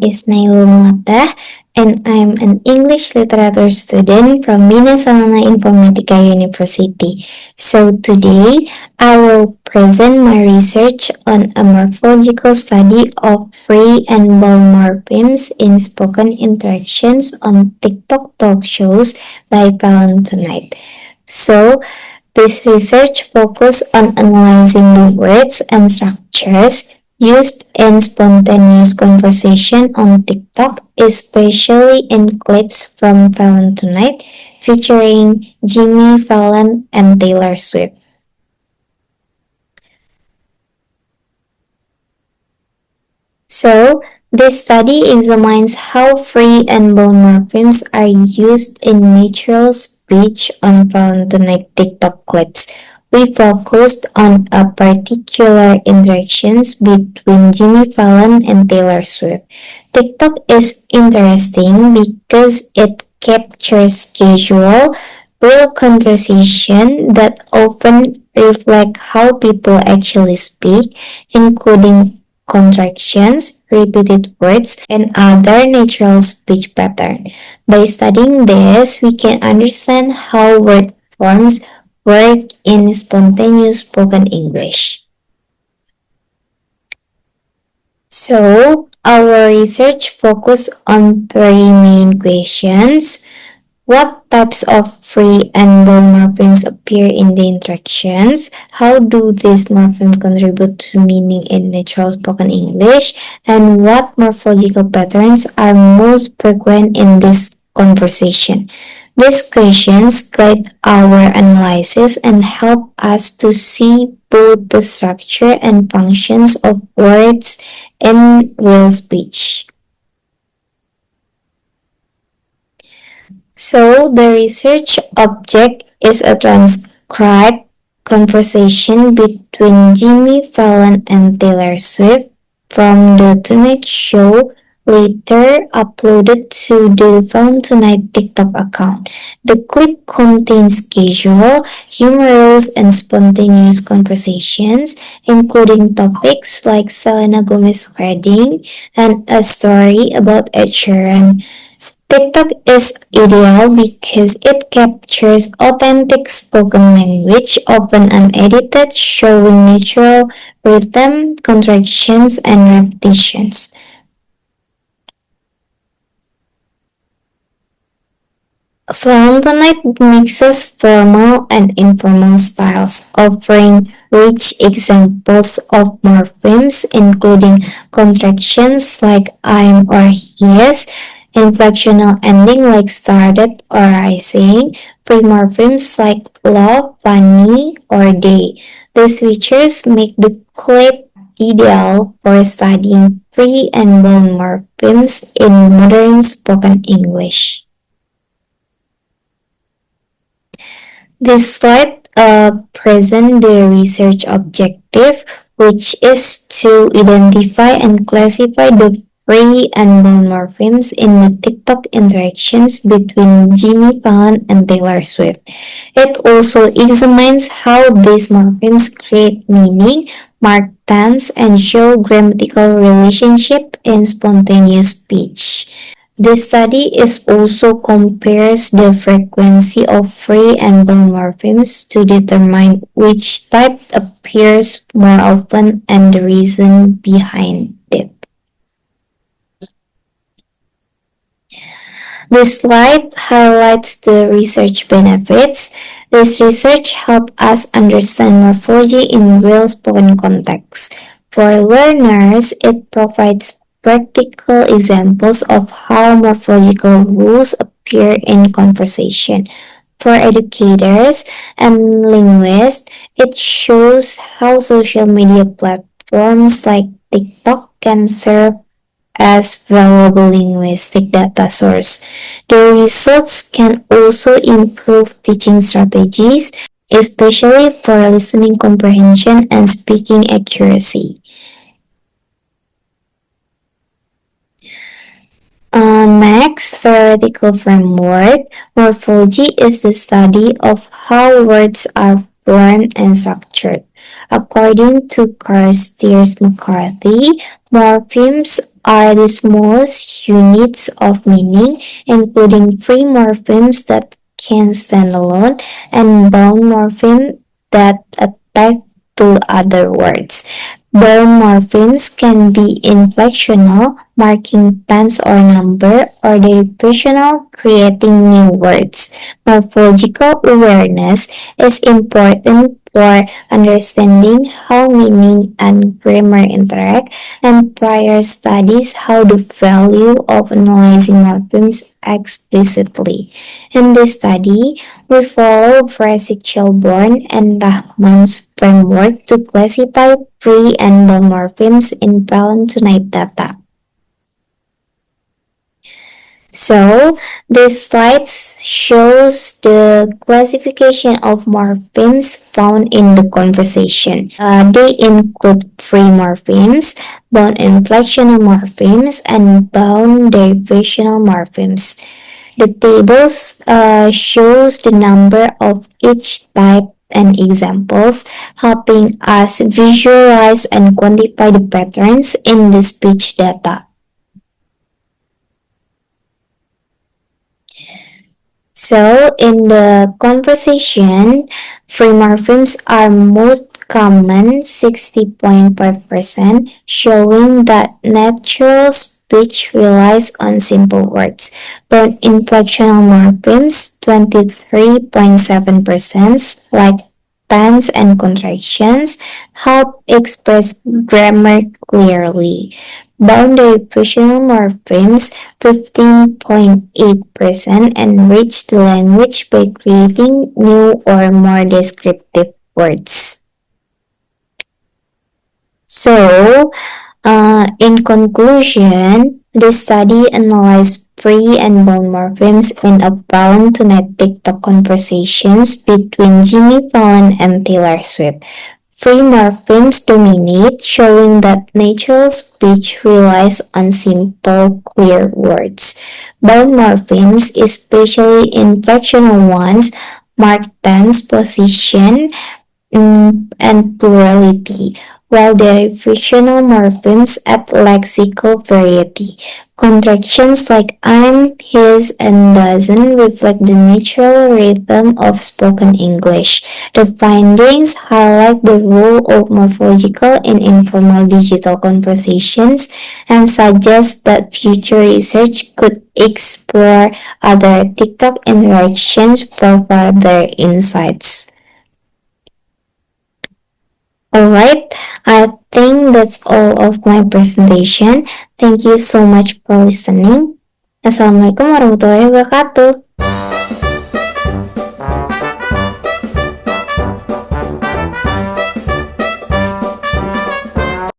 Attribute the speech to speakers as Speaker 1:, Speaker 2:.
Speaker 1: is Nailul Muattah, and I'm an English literature student from Minnesota Informatica University. So today, I will present my research on a morphological study of free and bound morphemes in spoken interactions on TikTok talk shows by Tonight. So, this research focuses on analyzing the words and structures used in spontaneous conversation on TikTok, especially in clips from Fallon Tonight featuring Jimmy Fallon and Taylor Swift. So, this study examines how free and bound morphemes are used in natural speech on Valentinic TikTok clips. We focused on a particular interactions between Jimmy Fallon and Taylor Swift. TikTok is interesting because it captures casual, real conversation that often reflect how people actually speak, including contractions, repeated words, and other natural speech patterns. By studying this, we can understand how word forms work in spontaneous spoken English. So, our research focused on three main questions. What types of free and bound morphemes appear in the interactions? How do these morphemes contribute to meaning in natural spoken English? And what morphological patterns are most frequent in this conversation? These questions guide our analysis and help us to see both the structure and functions of words in real speech. So the research object is a transcribed conversation between Jimmy Fallon and Taylor Swift from the Tonight Show, later uploaded to the Fallon Tonight TikTok account. The clip contains casual, humorous, and spontaneous conversations, including topics like Selena Gomez's wedding and a story about Ed Sheeran. TikTok is ideal because it captures authentic spoken language, often unedited, showing natural rhythm, contractions, and repetitions. Valentine mixes formal and informal styles, offering rich examples of morphemes, including contractions like I'm or his, inflectional ending like started or rising, free morphemes like love, funny, or day. These features make the clip ideal for studying free and bound morphemes in modern spoken English. This slide presents the research objective, which is to identify and classify the free and bound morphemes in the TikTok interactions between Jimmy Fallon and Taylor Swift. It also examines how these morphemes create meaning, mark tense, and show grammatical relationship in spontaneous speech. This study is also compares the frequency of free and bound morphemes to determine which type appears more often and the reason behind it. This slide highlights the research benefits. This research helps us understand morphology in real spoken context. For learners, it provides practical examples of how morphological rules appear in conversation. For educators and linguists, it shows how social media platforms like TikTok can serve as valuable linguistic data source. The results can also improve teaching strategies, especially for listening comprehension and speaking accuracy. Next, theoretical framework. Morphology is the study of how words are formed and structured. According to Carstiers McCarthy, morphemes are the smallest units of meaning, including free morphemes that can stand alone and bound morphemes that attach to other words. Bound morphemes can be inflectional, marking tense or number, or derivational, creating new words. Morphological awareness is important for understanding how meaning and grammar interact, and prior studies how the value of analyzing morphemes explicitly. In this study, we follow Frasick Shelburne and Rahman's framework to classify pre and bound morphemes in palatinate data. So, this slide shows the classification of morphemes found in the conversation. They include free morphemes, bound inflectional morphemes, and bound derivational morphemes. The tables shows the number of each type and examples, helping us visualize and quantify the patterns in the speech data. So, in the conversation, free morphemes are most common 60.5%, showing that natural speech relies on simple words. But inflectional morphemes, 23.7%, like tense and contractions, help express grammar clearly. Boundary functional morphemes 15.8% enrich the language by creating new or more descriptive words. So, in conclusion, the study analyzed free and bound morphemes in a Fallon tonight TikTok conversations between Jimmy Fallon and Taylor Swift. Free morphemes dominate, showing that natural speech relies on simple, clear words. Bound morphemes, especially inflectional ones, mark tense, position, and plurality, while there are fictional morphemes add lexical variety. Contractions like I'm, his, and doesn't reflect the natural rhythm of spoken English. The findings highlight the role of morphological in informal digital conversations and suggest that future research could explore other TikTok interactions for further insights. Alright, I think that's all of my presentation. Thank you so much for listening. Assalamualaikum warahmatullahi wabarakatuh.